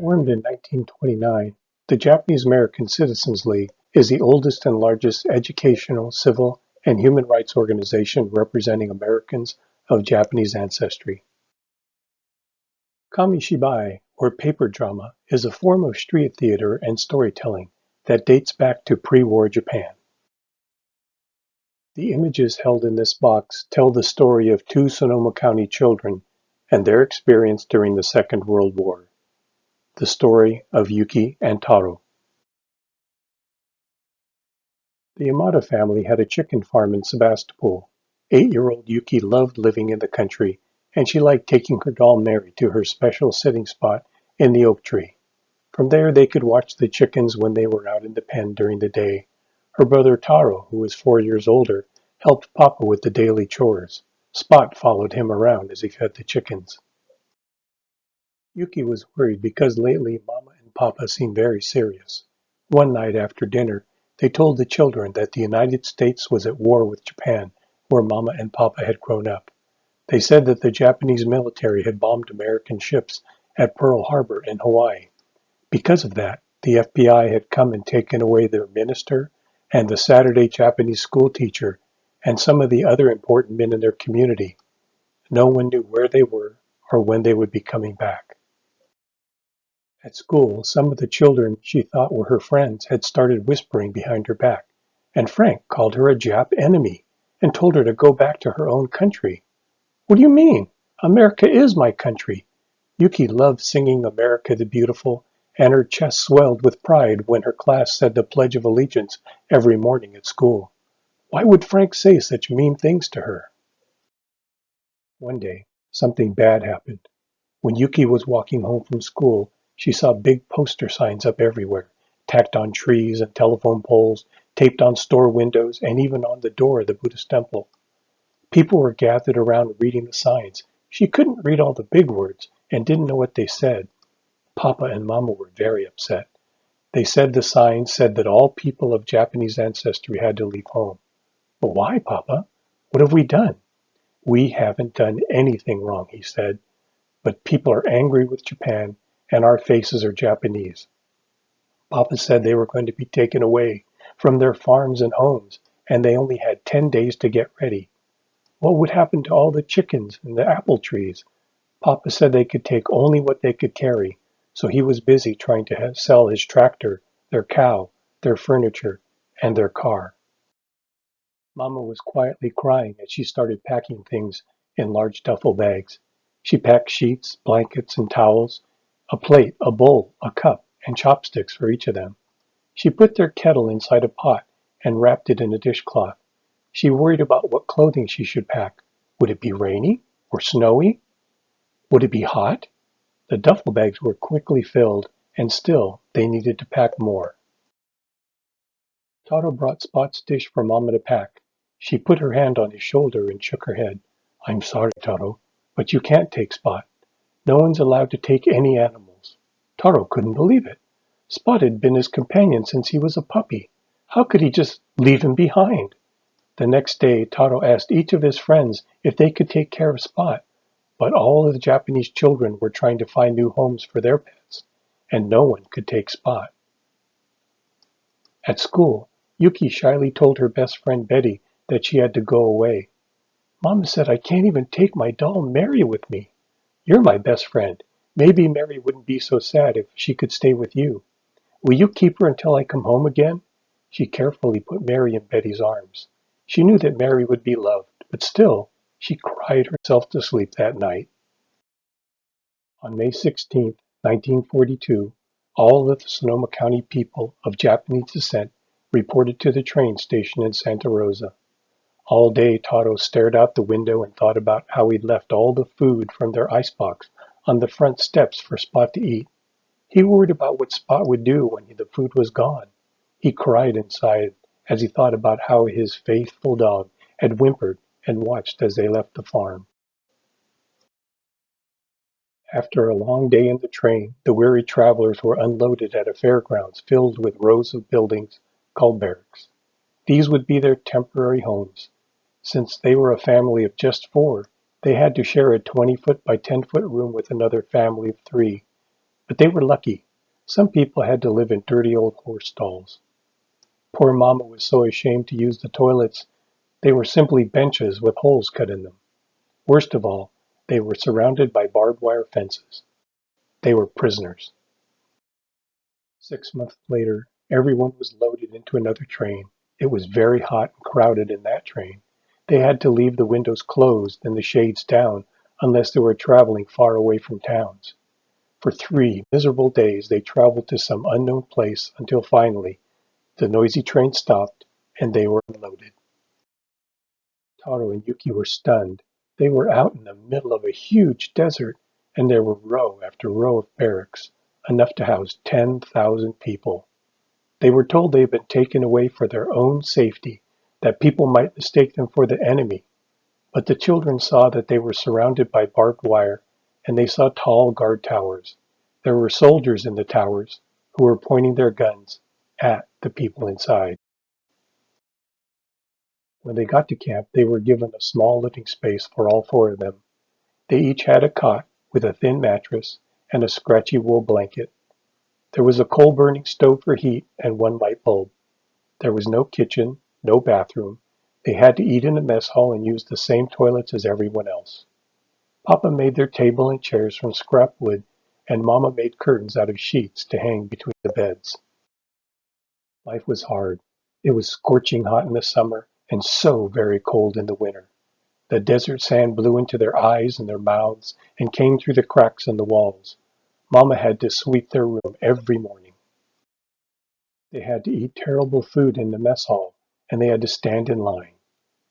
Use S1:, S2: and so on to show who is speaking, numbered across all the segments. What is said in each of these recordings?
S1: Formed in 1929, the Japanese American Citizens League is the oldest and largest educational, civil, and human rights organization representing Americans of Japanese ancestry. Kamishibai, or paper drama, is a form of street theater and storytelling that dates back to pre-war Japan. The images held in this box tell the story of two Sonoma County children and their experience during the Second World War. The story of Yuki and Taro. The Yamada family had a chicken farm in Sebastopol. 8-year-old Yuki loved living in the country, and she liked taking her doll Mary to her special sitting spot in the oak tree. From there they could watch the chickens when they were out in the pen during the day. Her brother Taro, who was 4 years older, helped Papa with the daily chores. Spot followed him around as he fed the chickens. Yuki was worried because lately Mama and Papa seemed very serious. One night after dinner, they told the children that the United States was at war with Japan, where Mama and Papa had grown up. They said that the Japanese military had bombed American ships at Pearl Harbor in Hawaii. Because of that, the FBI had come and taken away their minister and the Saturday Japanese school teacher and some of the other important men in their community. No one knew where they were or when they would be coming back. At school, some of the children she thought were her friends had started whispering behind her back, and Frank called her a Jap enemy and told her to go back to her own country. What do you mean? America is my country. Yuki loved singing America the Beautiful, and her chest swelled with pride when her class said the Pledge of Allegiance every morning at school. Why would Frank say such mean things to her? One day, something bad happened. When Yuki was walking home from school, she saw big poster signs up everywhere, tacked on trees and telephone poles, taped on store windows, and even on the door of the Buddhist temple. People were gathered around reading the signs. She couldn't read all the big words and didn't know what they said. Papa and Mama were very upset. They said the signs said that all people of Japanese ancestry had to leave home. But why, Papa? What have we done? We haven't done anything wrong, he said. But people are angry with Japan, and our faces are Japanese. Papa said they were going to be taken away from their farms and homes, and they only had 10 days to get ready. What would happen to all the chickens and the apple trees? Papa said they could take only what they could carry, so he was busy trying to sell his tractor, their cow, their furniture, and their car. Mama was quietly crying as she started packing things in large duffel bags. She packed sheets, blankets, and towels, a plate, a bowl, a cup, and chopsticks for each of them. She put their kettle inside a pot and wrapped it in a dishcloth. She worried about what clothing she should pack. Would it be rainy or snowy? Would it be hot? The duffel bags were quickly filled, and still they needed to pack more. Taro brought Spot's dish for Mama to pack. She put her hand on his shoulder and shook her head. I'm sorry, Taro, but you can't take Spot. No one's allowed to take any animals. Taro couldn't believe it. Spot had been his companion since he was a puppy. How could he just leave him behind? The next day, Taro asked each of his friends if they could take care of Spot, but all of the Japanese children were trying to find new homes for their pets, and no one could take Spot. At school, Yuki shyly told her best friend Betty that she had to go away. Mama said I can't even take my doll Mary with me. You're my best friend. Maybe Mary wouldn't be so sad if she could stay with you. Will you keep her until I come home again? She carefully put Mary in Betty's arms. She knew that Mary would be loved, but still, she cried herself to sleep that night. On May 16, 1942, all of the Sonoma County people of Japanese descent reported to the train station in Santa Rosa. All day Taro stared out the window and thought about how he'd left all the food from their icebox on the front steps for Spot to eat. He worried about what Spot would do when the food was gone. He cried inside as he thought about how his faithful dog had whimpered and watched as they left the farm. After a long day in the train, the weary travelers were unloaded at a fairgrounds filled with rows of buildings called barracks. These would be their temporary homes. Since they were a family of just 4, they had to share a 20-foot by 10-foot room with another family of 3. But they were lucky. Some people had to live in dirty old horse stalls. Poor Mama was so ashamed to use the toilets, they were simply benches with holes cut in them. Worst of all, they were surrounded by barbed wire fences. They were prisoners. 6 months later, everyone was loaded into another train. It was very hot and crowded in that train. They had to leave the windows closed and the shades down unless they were traveling far away from towns. For 3 miserable days they traveled to some unknown place until finally the noisy train stopped and they were unloaded. Taro and Yuki were stunned. They were out in the middle of a huge desert, and there were row after row of barracks, enough to house 10,000 people. They were told they had been taken away for their own safety, that people might mistake them for the enemy. But the children saw that they were surrounded by barbed wire, and they saw tall guard towers. There were soldiers in the towers who were pointing their guns at the people inside. When they got to camp, they were given a small living space for all four of them. They each had a cot with a thin mattress and a scratchy wool blanket. There was a coal-burning stove for heat and one light bulb. There was no kitchen, no bathroom. They had to eat in a mess hall and use the same toilets as everyone else. Papa made their table and chairs from scrap wood, and Mama made curtains out of sheets to hang between the beds. Life was hard. It was scorching hot in the summer and so very cold in the winter. The desert sand blew into their eyes and their mouths and came through the cracks in the walls. Mama had to sweep their room every morning. They had to eat terrible food in the mess hall, and they had to stand in line.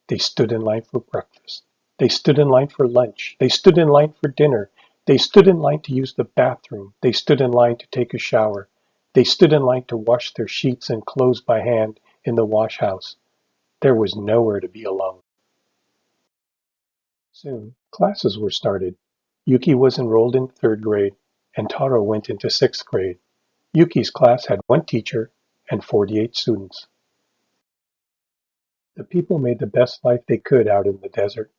S1: They stood in line for breakfast. They stood in line for lunch. They stood in line for dinner. They stood in line to use the bathroom. They stood in line to take a shower. They stood in line to wash their sheets and clothes by hand in the wash house. There was nowhere to be alone. Soon, classes were started. Yuki was enrolled in third grade, and Taro went into sixth grade. Yuki's class had one teacher and 48 students. The people made the best life they could out in the desert.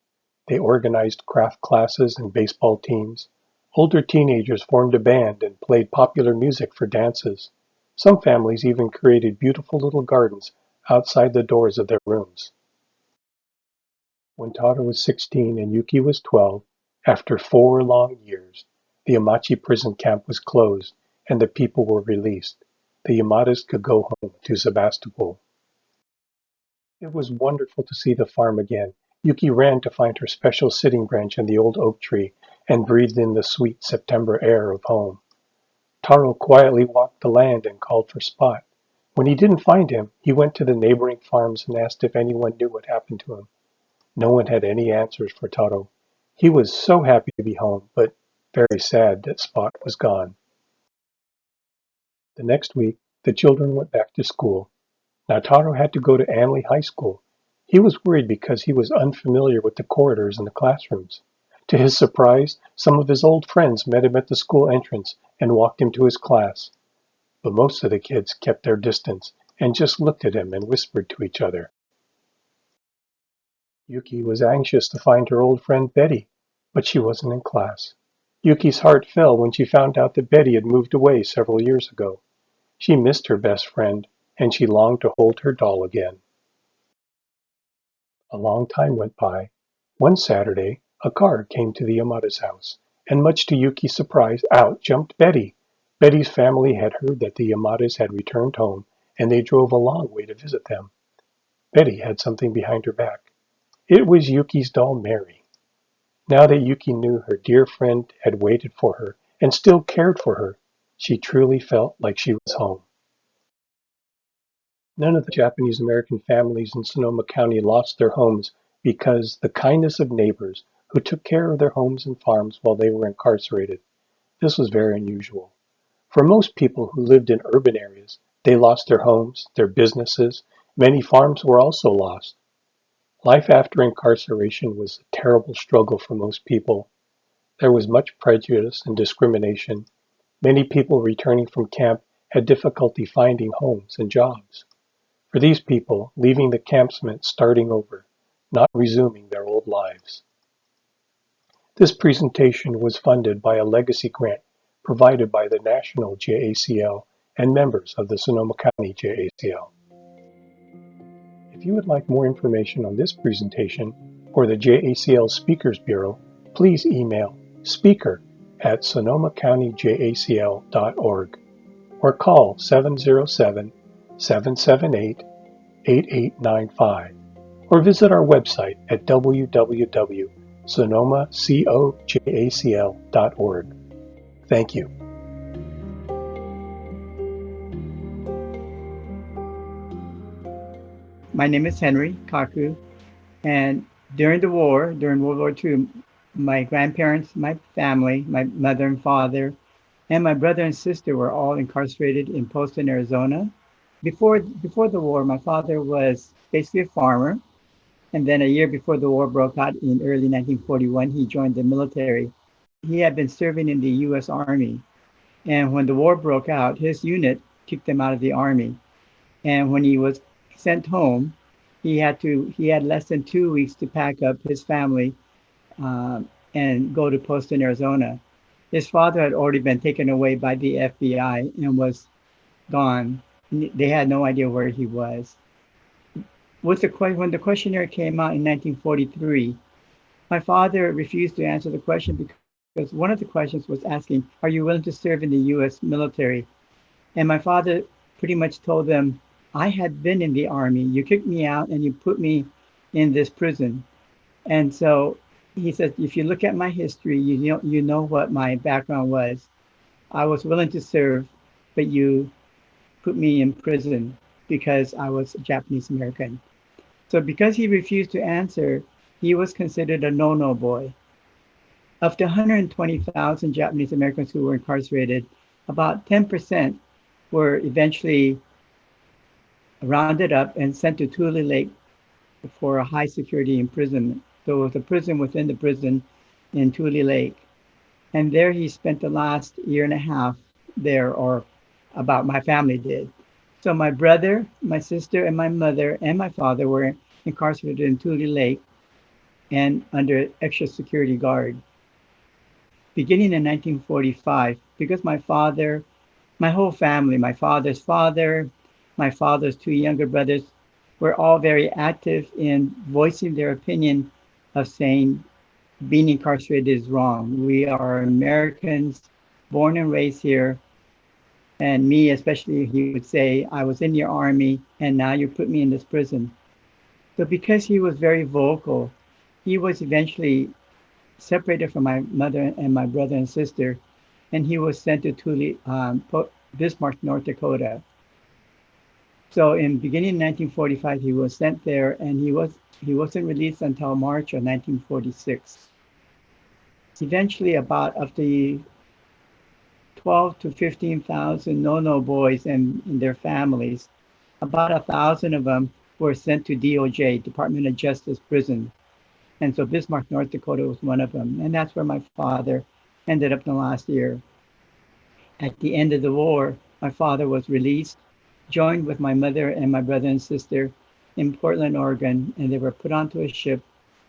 S1: They organized craft classes and baseball teams. Older teenagers formed a band and played popular music for dances. Some families even created beautiful little gardens outside the doors of their rooms. When Taro was 16 and Yuki was 12, after 4 long years, the Amachi prison camp was closed and the people were released. The Yamadas could go home to Sebastopol. It was wonderful to see the farm again. Yuki ran to find her special sitting branch in the old oak tree and breathed in the sweet September air of home. Taro quietly walked the land and called for Spot. When he didn't find him, he went to the neighboring farms and asked if anyone knew what happened to him. No one had any answers for Taro. He was so happy to be home, but very sad that Spot was gone. The next week, the children went back to school. Now Taro had to go to Anley High School. He was worried because he was unfamiliar with the corridors and the classrooms. To his surprise, some of his old friends met him at the school entrance and walked him to his class. But most of the kids kept their distance and just looked at him and whispered to each other. Yuki was anxious to find her old friend Betty, but she wasn't in class. Yuki's heart fell when she found out that Betty had moved away several years ago. She missed her best friend, and she longed to hold her doll again. A long time went by. One Saturday, a car came to the Yamada's house, and much to Yuki's surprise, out jumped Betty. Betty's family had heard that the Yamadas had returned home, and they drove a long way to visit them. Betty had something behind her back. It was Yuki's doll Mary. Now that Yuki knew her dear friend had waited for her and still cared for her, she truly felt like she was home. None of the Japanese American families in Sonoma County lost their homes because the kindness of neighbors who took care of their homes and farms while they were incarcerated. This was very unusual. For most people who lived in urban areas, they lost their homes, their businesses. Many farms were also lost. Life after incarceration was a terrible struggle for most people. There was much prejudice and discrimination. Many people returning from camp had difficulty finding homes and jobs. For these people, leaving the camps meant starting over, not resuming their old lives. This presentation was funded by a legacy grant provided by the National JACL and members of the Sonoma County JACL. If you would like more information on this presentation or the JACL Speakers Bureau, please email speaker@sonomacountyjacl.org or call 707-778-8895 or visit our website at www.sonomacojacl.org. Thank you.
S2: My name is Henry Kaku, and during World War II, my grandparents, my family, my mother and father, and my brother and sister were all incarcerated in Poston, Arizona. Before the war, my father was basically a farmer, and then a year before the war broke out in early 1941, he joined the military. He had been serving in the U.S. Army, and when the war broke out, his unit kicked him out of the Army. And when he was sent home, he had less than 2 weeks to pack up his family and go to Poston, Arizona. His father had already been taken away by the FBI and was gone. They had no idea where he was. When the questionnaire came out in 1943, my father refused to answer the question because one of the questions was asking, "Are you willing to serve in the U.S. military?" And my father pretty much told them, "I had been in the Army. You kicked me out and you put me in this prison." And so he said, "If you look at my history, you know what my background was. I was willing to serve, but you put me in prison because I was Japanese American." So because he refused to answer, he was considered a no-no boy. Of the 120,000 Japanese Americans who were incarcerated, about 10% were eventually rounded up and sent to Tule Lake for a high security imprisonment. So it was a prison within the prison in Tule Lake. And there he spent the last year and a half there, or about my family did. So my brother, my sister, and my mother and my father were incarcerated in Tule Lake and under extra security guard. Beginning in 1945, because my whole family, my father's father, my father's two younger brothers, were all very active in voicing their opinion of saying being incarcerated is wrong. We are Americans, born and raised here. And me, especially, he would say, "I was in your army and now you put me in this prison." So because he was very vocal, he was eventually separated from my mother and my brother and sister, and he was sent to Bismarck, North Dakota. So in beginning 1945, he was sent there, and he wasn't released until March of 1946. Eventually, about of the 12 to 15,000 no-no boys and their families, about 1,000 of them were sent to DOJ, Department of Justice prison. And so Bismarck, North Dakota was one of them. And that's where my father ended up in the last year. At the end of the war, my father was released, joined with my mother and my brother and sister in Portland, Oregon, and they were put onto a ship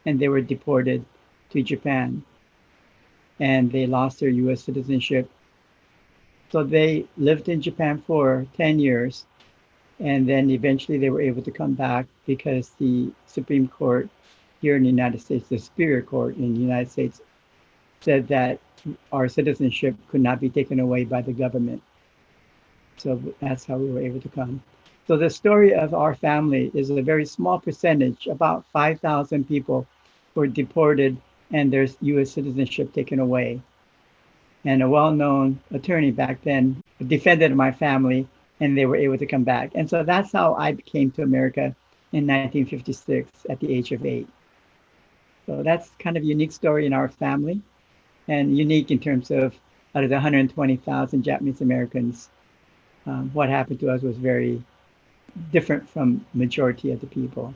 S2: and they were deported to Japan. And they lost their US citizenship. So they lived in Japan for 10 years. And then eventually they were able to come back because the Supreme Court here in the United States, the Superior Court in the United States, said that our citizenship could not be taken away by the government. So that's how we were able to come. So the story of our family is a very small percentage, about 5,000 people were deported and their US citizenship taken away. And a well-known attorney back then defended my family and they were able to come back. And so that's how I came to America in 1956 at the age of 8. So that's kind of a unique story in our family, and unique in terms of out of the 120,000 Japanese Americans, what happened to us was very different from majority of the people.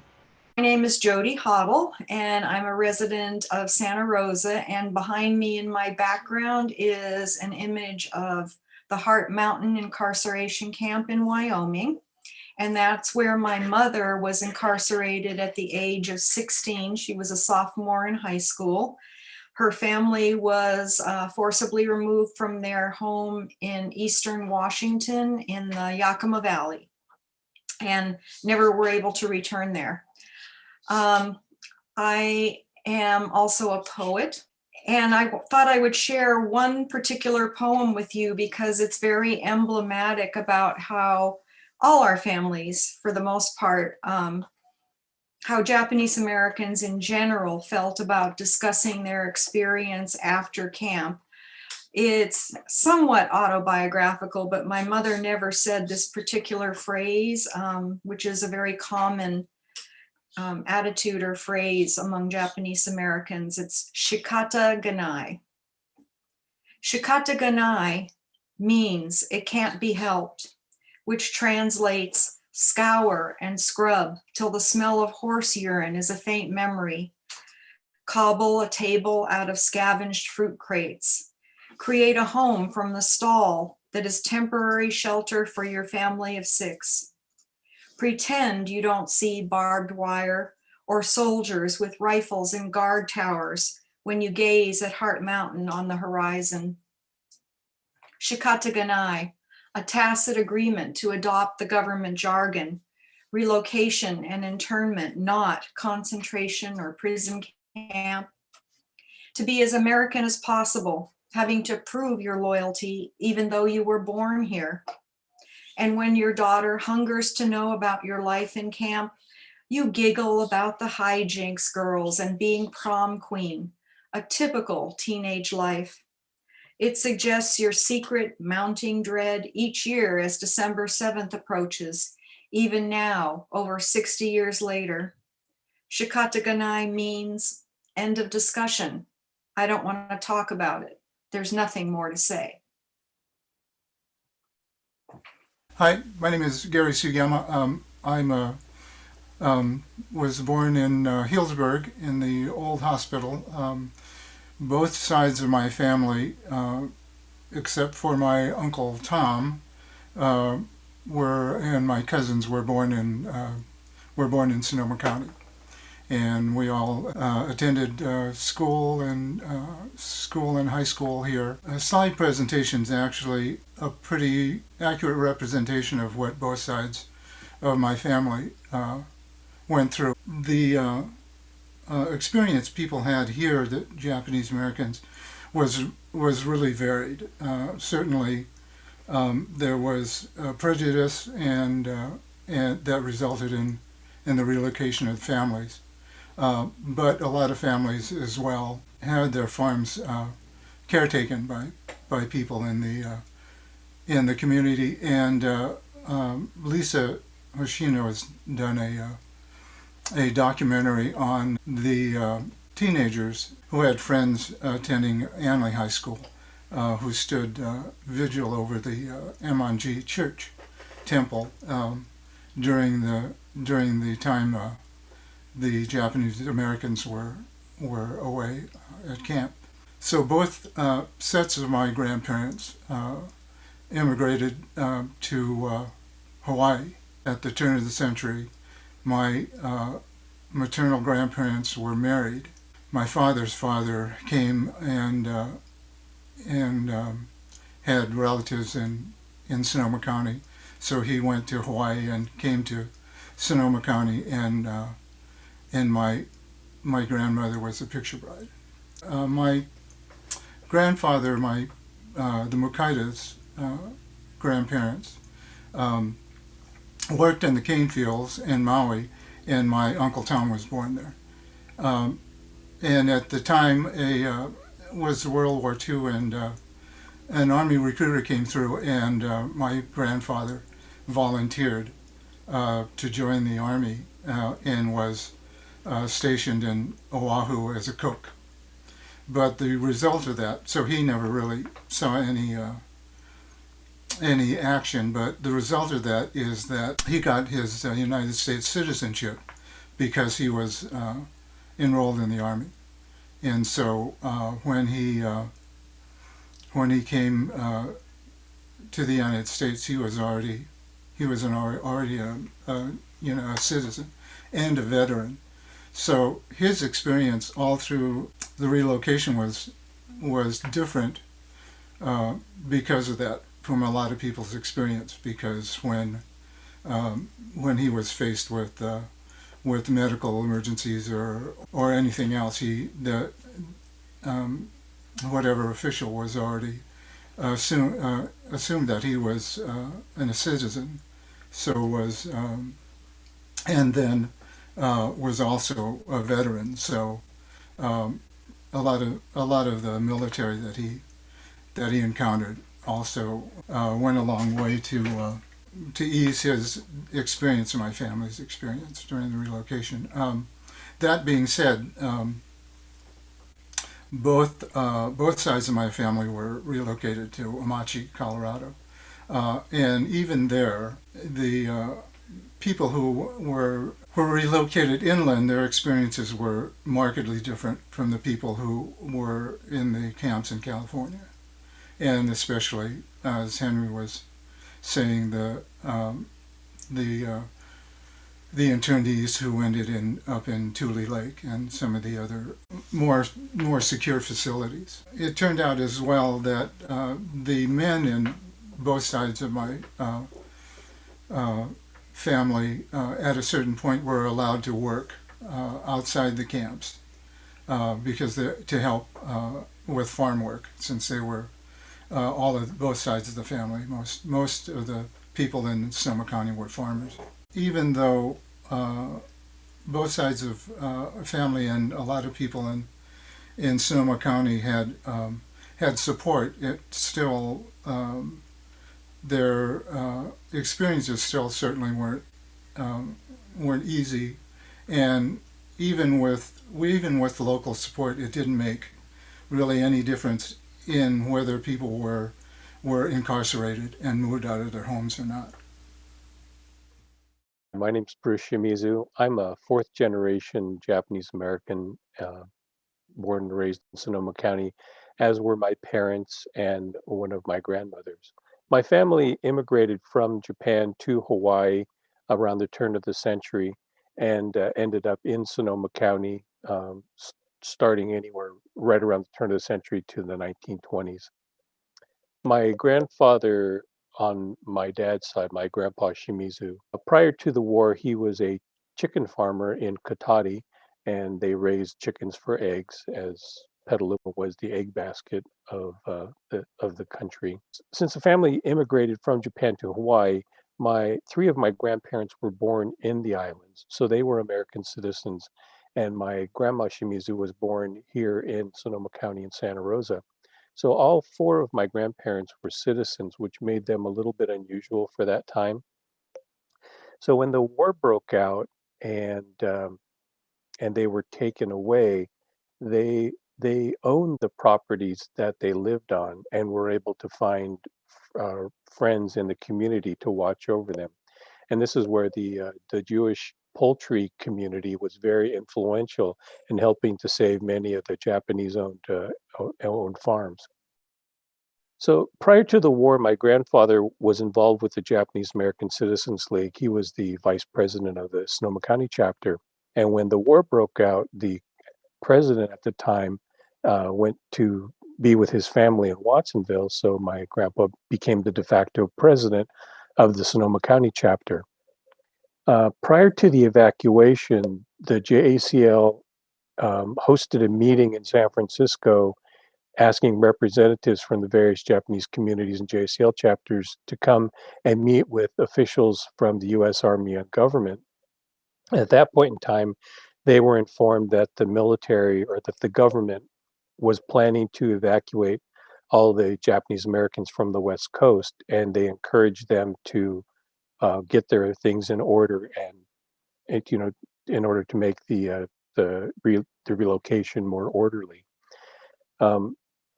S3: My name is Jody Hoddle, and I'm a resident of Santa Rosa. And behind me in my background is an image of the Heart Mountain Incarceration Camp in Wyoming. And that's where my mother was incarcerated at the age of 16. She was a sophomore in high school. Her family was forcibly removed from their home in eastern Washington in the Yakima Valley and never were able to return there. I am also a poet, and I thought I would share one particular poem with you because it's very emblematic about how all our families, for the most part, how Japanese Americans in general felt about discussing their experience after camp. It's somewhat autobiographical, but my mother never said this particular phrase, which is a very common attitude or phrase among Japanese Americans. It's shikata ganai. Shikata ganai means it can't be helped, which translates scour and scrub till the smell of horse urine is a faint memory. Cobble a table out of scavenged fruit crates. Create a home from the stall that is temporary shelter for your family of 6. Pretend you don't see barbed wire or soldiers with rifles in guard towers when you gaze at Heart Mountain on the horizon. Shikata ganai, a tacit agreement to adopt the government jargon, relocation and internment, not concentration or prison camp. To be as American as possible, having to prove your loyalty even though you were born here. And when your daughter hungers to know about your life in camp, you giggle about the hijinks girls and being prom queen, a typical teenage life. It suggests your secret mounting dread each year as December 7th approaches, even now, over 60 years later. Shikata ganai means end of discussion. I don't want to talk about it. There's nothing more to say.
S4: Hi, my name is Gary Sugiyama. Was born in Healdsburg in the old hospital. Both sides of my family, except for my uncle Tom, and my cousins were born in Sonoma County, and we all attended school and high school here. Slide presentation is actually a pretty accurate representation of what both sides of my family went through. The experience people had here, the Japanese Americans, was really varied. Certainly, there was prejudice and that resulted in the relocation of families. But a lot of families as well had their farms caretaken by people in the community. And Lisa Hoshino has done a documentary on the teenagers who had friends attending Anley High School, who stood vigil over the Emon-ji Church temple during the time the Japanese Americans were away at camp. So both sets of my grandparents immigrated to Hawaii at the turn of the century. My maternal grandparents were married. My father's father came and had relatives in Sonoma County, so he went to Hawaii and came to Sonoma County, and my grandmother was a picture bride. My grandfather, the Mukaidas, grandparents, worked in the cane fields in Maui, and my Uncle Tom was born there. And at the time, was World War II, and an Army recruiter came through, and my grandfather volunteered to join the Army and was stationed in Oahu as a cook. But the result of that, so he never really saw any action, but the result of that is that he got his United States citizenship because he was enrolled in the Army. And so when he came to the United States, he was already a citizen and a veteran. So his experience all through the relocation was different because of that from a lot of people's experience. Because when he was faced with medical emergencies or anything else, um, whatever official was already assumed that he was a citizen, so was and then was also a veteran. So um, a lot of the military that he encountered also went a long way to ease his experience and my family's experience during the relocation. That being said, both sides of my family were relocated to Amache, Colorado, and even there, the people who were relocated inland, their experiences were markedly different from the people who were in the camps in California, and especially as Henry was saying, the the internees who ended up in Tule Lake and some of the other more secure facilities. It turned out as well that the men in both sides of my uh, family at a certain point were allowed to work outside the camps because to help with farm work, since they were all of both sides of the family. Most of the people in Sonoma County were farmers. Even though both sides of family and a lot of people in Sonoma County had support, it still their experiences still certainly weren't easy, and even with local support, it didn't make really any difference in whether people were incarcerated and moved out of their homes or not.
S1: My name's Bruce Shimizu. I'm a fourth generation Japanese American, born and raised in Sonoma County, as were my parents and one of my grandmothers. My family immigrated from Japan to Hawaii around the turn of the century and ended up in Sonoma County, starting anywhere right around the turn of the century to the 1920s. My grandfather on my dad's side, my grandpa Shimizu, prior to the war, he was a chicken farmer in Katati, and they raised chickens for eggs, as Petaluma was the egg basket of the country. Since the family immigrated from Japan to Hawaii, my three of my grandparents were born in the islands, so they were American citizens, and my grandma Shimizu was born here in Sonoma County in Santa Rosa. So all four of my grandparents were citizens, which made them a little bit unusual for that time. So when the war broke out and and they were taken away, they owned the properties that they lived on and were able to find friends in the community to watch over them. And this is where the Jewish poultry community was very influential in helping to save many of the Japanese owned farms. So prior to the war, my grandfather was involved with the Japanese American Citizens League. He was the vice president of the Sonoma County chapter. And when the war broke out, the president at the time went to be with his family in Watsonville. So my grandpa became the de facto president of the Sonoma County chapter. Prior to the evacuation, the JACL hosted a meeting in San Francisco asking representatives from the various Japanese communities and JCL chapters to come and meet with officials from the US Army and government. At that point in time, they were informed that the military or that the government was planning to evacuate all the Japanese Americans from the West Coast, and they encouraged them to get their things in order and, in order to make the relocation more orderly. Um,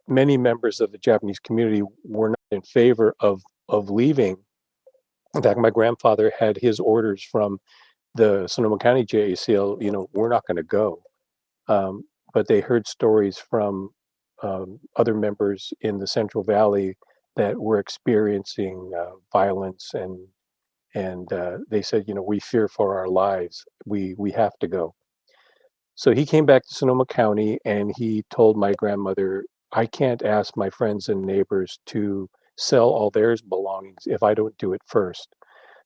S1: Many members of the Japanese community were not in favor of leaving. In fact, my grandfather had his orders from the Sonoma County JACL, we're not going to go. But they heard stories from other members in the Central Valley that were experiencing violence, and they said, we fear for our lives. We have to go. So he came back to Sonoma County and he told my grandmother, I can't ask my friends and neighbors to sell all their belongings if I don't do it first.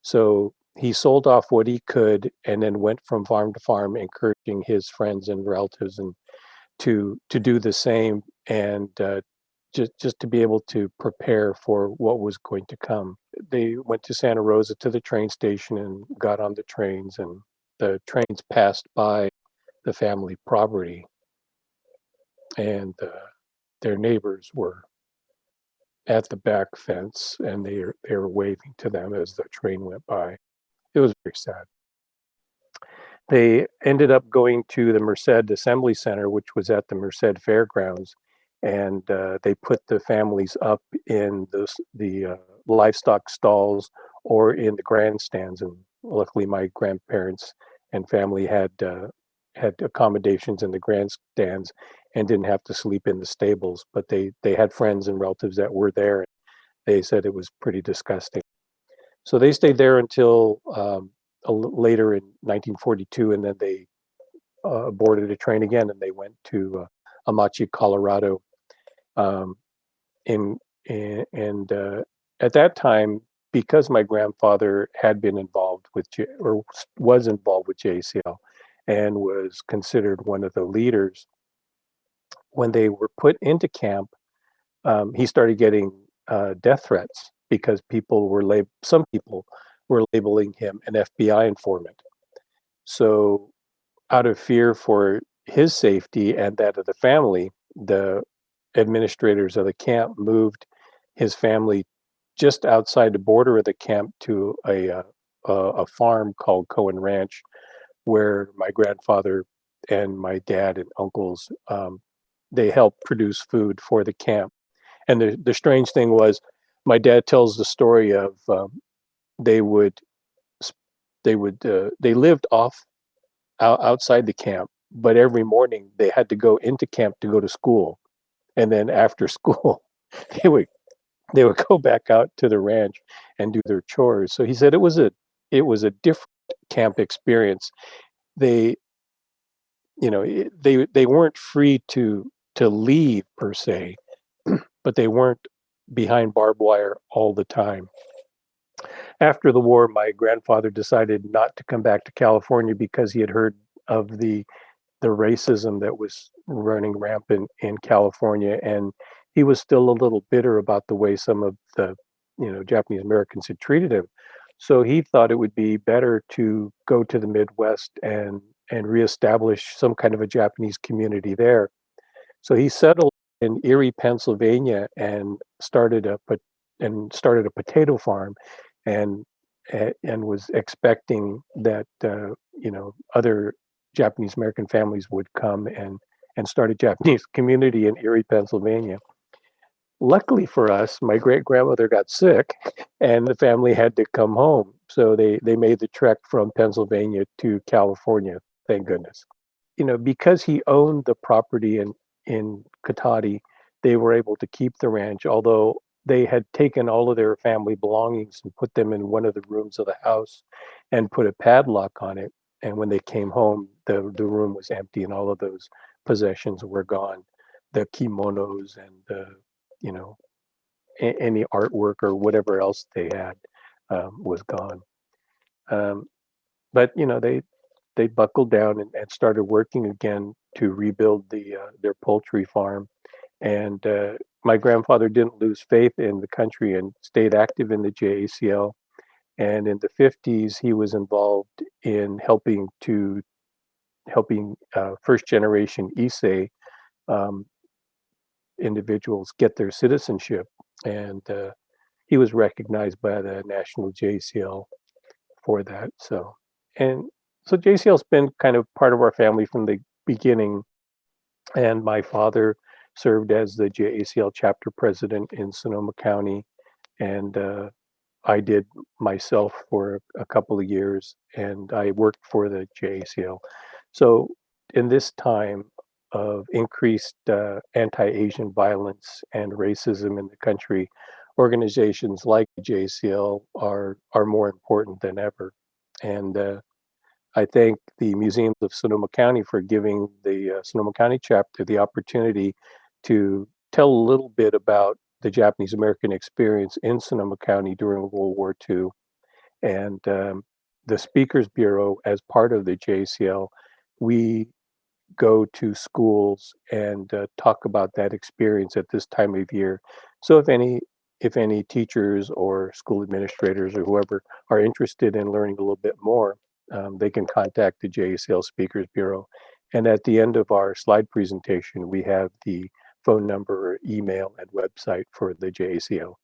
S1: So he sold off what he could and then went from farm to farm, encouraging his friends and relatives and to do the same, and just to be able to prepare for what was going to come. They went to Santa Rosa to the train station and got on the trains, and the trains passed by the family property, and their neighbors were at the back fence, and they were waving to them as the train went by. It was very sad. They ended up going to the Merced Assembly Center, which was at the Merced Fairgrounds, and they put the families up in the livestock stalls or in the grandstands. And luckily, my grandparents and family had accommodations in the grandstands and didn't have to sleep in the stables. But they had friends and relatives that were there. And they said it was pretty disgusting. So they stayed there until later in 1942, and then they boarded a train again, and they went to Amache, Colorado. Um, and at that time, because my grandfather had been involved with or was involved with JCL and was considered one of the leaders, when they were put into camp, he started getting death threats because some people were labeling him an FBI informant. So out of fear for his safety and that of the family, the administrators of the camp moved his family just outside the border of the camp to a farm called Cohen Ranch, where my grandfather and my dad and uncles, they helped produce food for the camp. And the strange thing was, my dad tells the story of they lived outside the camp, but every morning they had to go into camp to go to school, and then after school they would go back out to the ranch and do their chores. So he said it was a different camp experience. They they weren't free to leave per se, but they weren't behind barbed wire all the time. After the war, my grandfather decided not to come back to California because he had heard of the racism that was running rampant in California, and he was still a little bitter about the way some of the Japanese Americans had treated him. So he thought it would be better to go to the Midwest and reestablish some kind of a Japanese community there. So he settled in Erie, Pennsylvania, and started a potato farm, and and was expecting that other Japanese American families would come and start a Japanese community in Erie, Pennsylvania. Luckily for us, my great grandmother got sick, and the family had to come home. So they made the trek from Pennsylvania to California. Thank goodness. Because he owned the property in Cotati, they were able to keep the ranch, although they had taken all of their family belongings and put them in one of the rooms of the house and put a padlock on it. And when they came home, the room was empty and all of those possessions were gone. The kimonos and any artwork or whatever else they had was gone. But they buckled down and started working again to rebuild their poultry farm. And my grandfather didn't lose faith in the country and stayed active in the JACL. And in the 50s, he was involved in helping first generation Issei individuals get their citizenship. And he was recognized by the National JCL for that. So JCL's been kind of part of our family from the beginning. And my father served as the JACL chapter president in Sonoma County, and I did myself for a couple of years, and I worked for the JACL. So in this time of increased anti-Asian violence and racism in the country, organizations like JACL are more important than ever. And I thank the Museums of Sonoma County for giving the Sonoma County chapter the opportunity to tell a little bit about the Japanese American experience in Sonoma County during World War II. And the Speakers Bureau, as part of the JCL, we go to schools and talk about that experience at this time of year. So if any teachers or school administrators or whoever are interested in learning a little bit more, they can contact the JACL Speakers Bureau. And at the end of our slide presentation, we have the phone number, email, and website for the JACL.